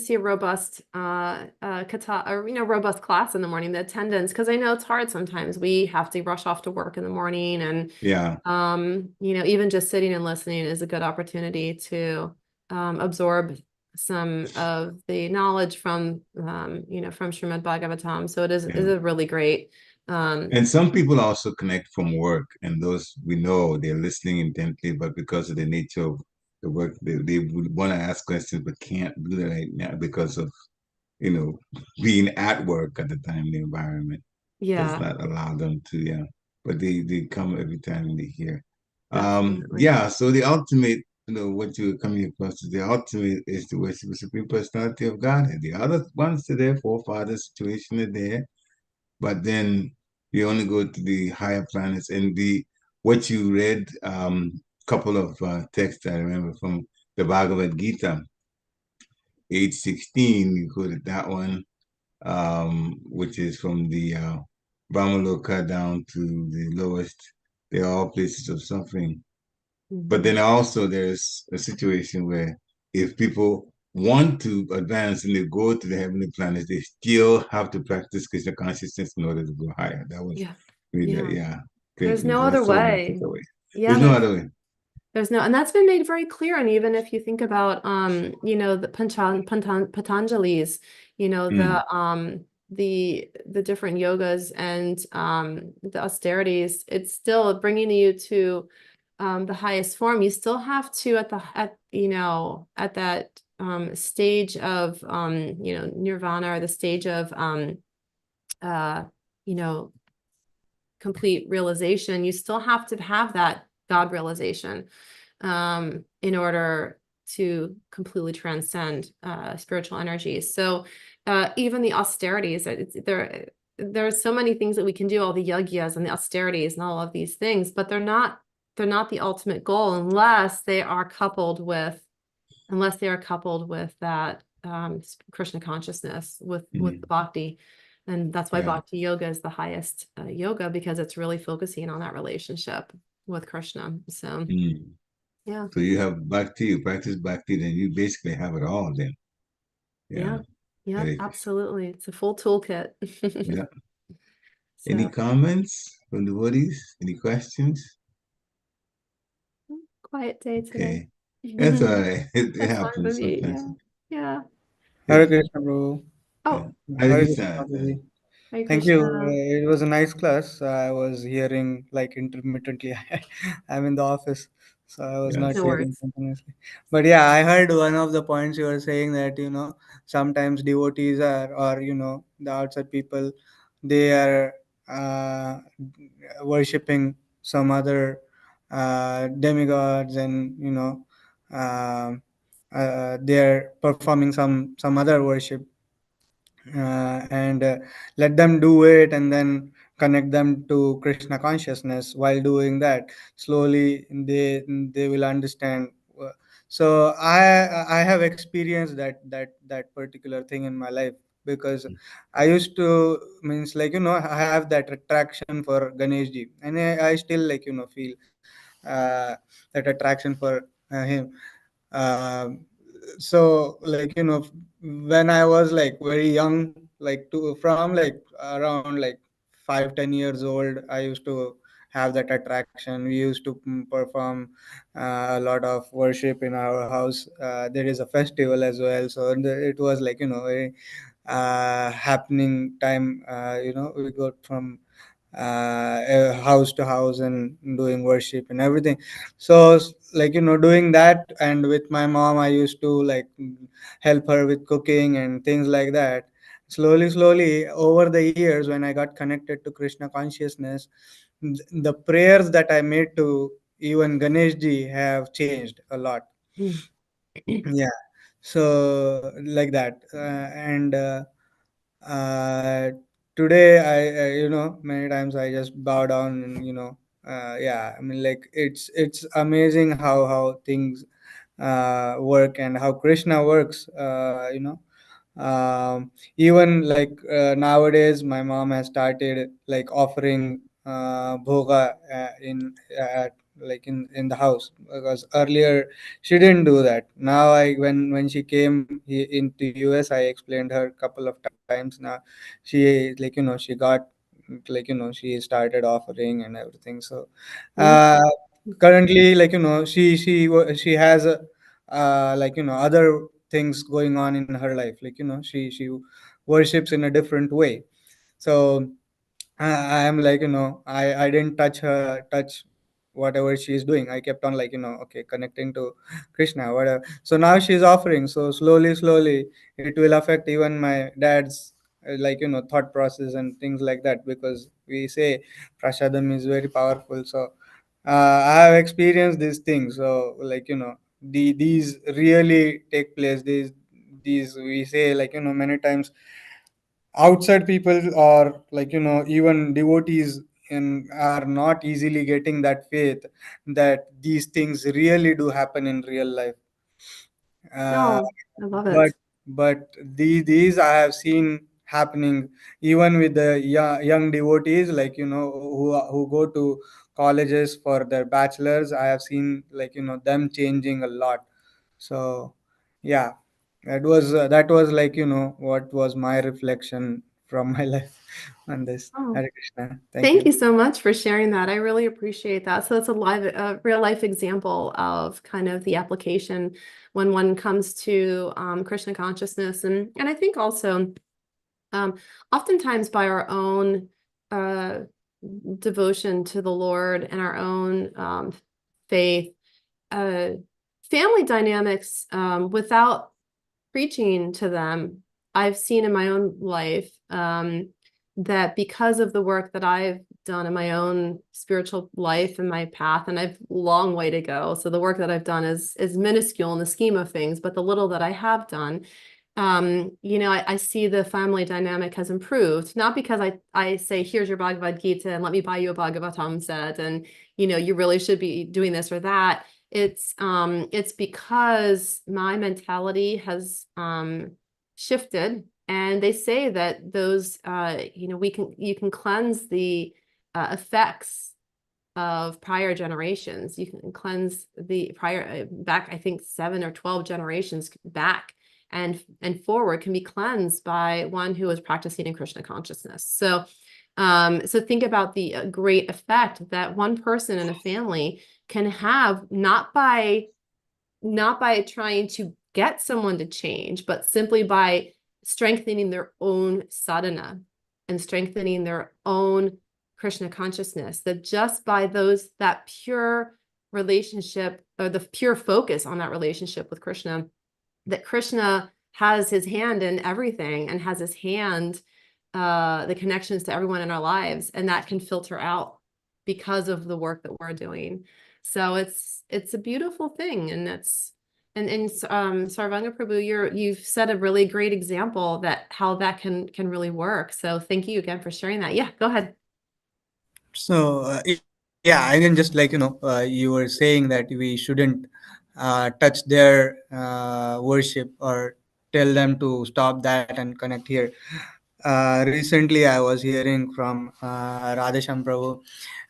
see a robust kata, or robust class in the morning, the attendance, because I know it's hard sometimes. We have to rush off to work in the morning, and even just sitting and listening is a good opportunity to absorb some of the knowledge from from Srimad Bhagavatam. So it is a really great. And some people also connect from work, and those we know they're listening intently, but because of the nature of the work, they would want to ask questions but can't do that right now because of being at work at the time. The environment does not allow them to. But they come every time they hear. So the ultimate, what you're coming across is the ultimate is to worship the Supreme Personality of God, and the other ones are there, forefathers situation are there, but then you only go to the higher planets. And what you read, couple of texts I remember from the Bhagavad Gita, 8:16, you quoted that one, which is from the Brahmaloka down to the lowest. They're all places of suffering. But then also there's a situation where if people want to advance and they go to the heavenly planets, they still have to practice Krishna consciousness in order to go higher. That was There's great. no other way. There's no other way. There's no, and that's been made very clear. And even if you think about, the Patanjali's, the different yogas and the austerities, it's still bringing you to the highest form. You still have to at that stage of nirvana, or the stage of uh, you know, complete realization. You still have to have that God realization in order to completely transcend spiritual energies. So even the austerities, there are so many things that we can do, all the yagyas and the austerities and all of these things, but they're not the ultimate goal unless they are coupled with that Krishna consciousness, with bhakti. And that's why Yeah. bhakti yoga is the highest yoga, because it's really focusing on that relationship with Krishna. So yeah. So you have bhakti, you practice bhakti, then you basically have it all then. Yeah. Hare Krishna. Absolutely. It's a full toolkit. Yeah. So, Any comments from the devotees? Any questions? quiet day today. Okay. That's all right. It That's fine happens with me. sometimes. Yeah. Hare If, Krishna, bro. yeah. Oh, Hare Hare Krishna. Krishna, Devi. Hare Thank you. Krishna. It was a nice class. I was hearing like intermittently. I'm in the office, so I was not Yes. No hearing worries. continuously. But yeah, I heard one of the points you were saying, that sometimes devotees are, or the outside people, they are worshipping some other demigods, and they're performing some other worship, and let them do it, and then connect them to Krishna consciousness. While doing that, slowly they will understand. So I have experienced that particular thing in my life, because I used to, means, I have that attraction for Ganesh ji, and I still, feel that attraction for him. um, so, when I was like very young, like from like around like 5-10 years old, I used to have that attraction. We used to perform a lot of worship in our house. There is a festival as well, so it was like, very happening time. We got from house to house and doing worship and everything. So, doing that, and with my mom, I used to like help her with cooking and things like that. Slowly over the years, when I got connected to Krishna consciousness, the prayers that I made to even Ganesh ji have changed a lot. Mm. Yeah. So, like that. And uh, today, I many times I just bow down, and yeah, I mean, like, it's amazing how things work, and how Krishna works. Even like nowadays, my mom has started like offering bhoga in the house, because earlier she didn't do that. Now, when she came into US, I explained her a couple of times. Now she, she got, she started offering and everything. So Yeah. uh, currently, she has a other things going on in her life. She worships in a different way. So I am like, I didn't touch whatever she is doing. I kept on, okay, connecting to Krishna, whatever. So now she's offering. So slowly it will affect even my dad's thought process and things like that, because we say prasadam is very powerful. So I have experienced these things. So, these really take place. These we say, many times outside people, or even devotees are not easily getting that faith that these things really do happen in real life. uh, No, I love but it. these I have seen happening even with the young devotees, who go to colleges for their bachelors. I have seen, them changing a lot. So yeah, that was what was my reflection from my life on this. Oh. Hare Krishna. Thank you so much for sharing that. I really appreciate that. So it's a real life example of kind of the application when one comes to Krishna consciousness, and I think also oftentimes by our own devotion to the Lord and our own faith, family dynamics without preaching to them, I've seen in my own life that because of the work that I've done in my own spiritual life and my path, and I've a long way to go. So the work that I've done is minuscule in the scheme of things, but the little that I have done, I see the family dynamic has improved, not because I say, here's your Bhagavad Gita and let me buy you a Bhagavatam set, and you really should be doing this or that. It's because my mentality has shifted, and they say that those you can cleanse the effects of prior generations. You can cleanse the prior back, I think 7 or 12 generations back and forward can be cleansed by one who is practicing in Krishna consciousness. So think about the great effect that one person in a family can have, not by trying to get someone to change, but simply by strengthening their own sadhana and strengthening their own Krishna consciousness, that just by that pure relationship, or the pure focus on that relationship with Krishna, that Krishna has his hand in everything and has his hand, the connections to everyone in our lives, and that can filter out because of the work that we're doing. So it's a beautiful thing, and Sarvanga Prabhu, you've set a really great example that how that can really work. So thank you again for sharing that. Yeah, go ahead. So yeah, again, just like you were saying that we shouldn't touch their worship or tell them to stop that and connect here. Recently I was hearing from Radhesham Prabhu,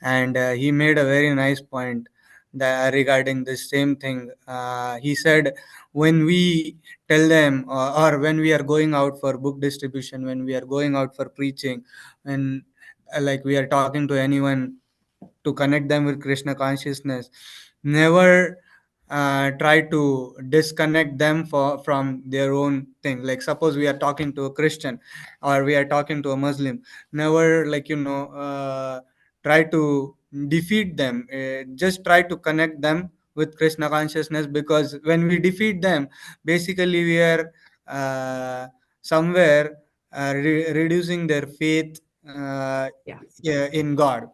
and he made a very nice point regarding this same thing. He said, when we tell them, or when we are going out for book distribution, when we are going out for preaching, when like we are talking to anyone to connect them with Krishna consciousness, never try to disconnect them from their own thing. Like suppose we are talking to a Christian or we are talking to a Muslim, never try to defeat them. Just try to connect them with Krishna consciousness, because when we defeat them, basically we are somewhere reducing their faith Yes. in God.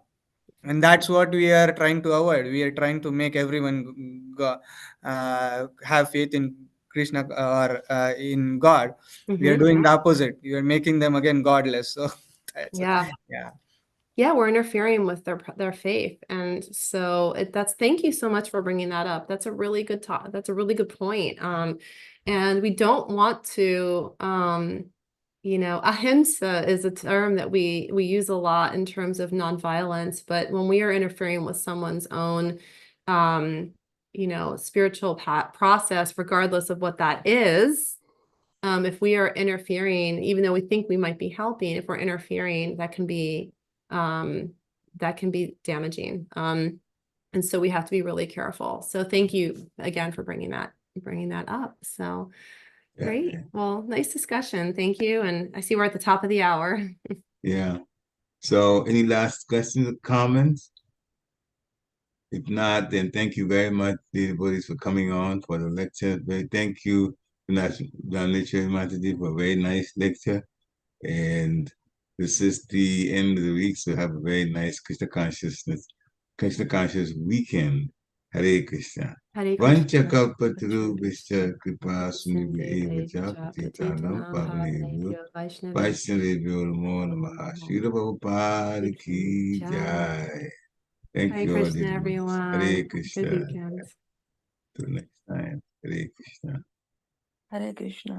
And that's what we are trying to avoid. We are trying to make everyone have faith in Krishna or in God. We are doing the opposite. We are making them again godless. So that's Yeah. Yeah, we're interfering with their faith. And so thank you so much for bringing that up. That's a really good talk. That's a really good point. And we don't want to, ahimsa is a term that we use a lot in terms of nonviolence, but when we are interfering with someone's own, spiritual process, regardless of what that is, if we are interfering, even though we think we might be helping, if we're interfering, that can be damaging. And so we have to be really careful. So thank you again for bringing that up. So great. Well, nice discussion. Thank you. And I see we're at the top of the hour. Yeah. So any last questions or comments? If not, then thank you very much, dear devotees, for coming on for the lecture. Thank you, Lecture Mataji, for a very nice lecture. And this is the end of the week, so have a very nice Krishna Conscious weekend. Hare Krishna. Hare Vancha Krishna. kalpataru vischa kripa sunivacha patitanam pavanebhyo Vaishnavebhyo namo namaha. Srila Prabhupada ki jai. Thank Hare you all, Krishna, dear devotees. everyone. Hare Good Krishna. weekend. Till next time. Hare Krishna. Hare Krishna.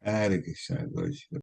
Hare Krishna.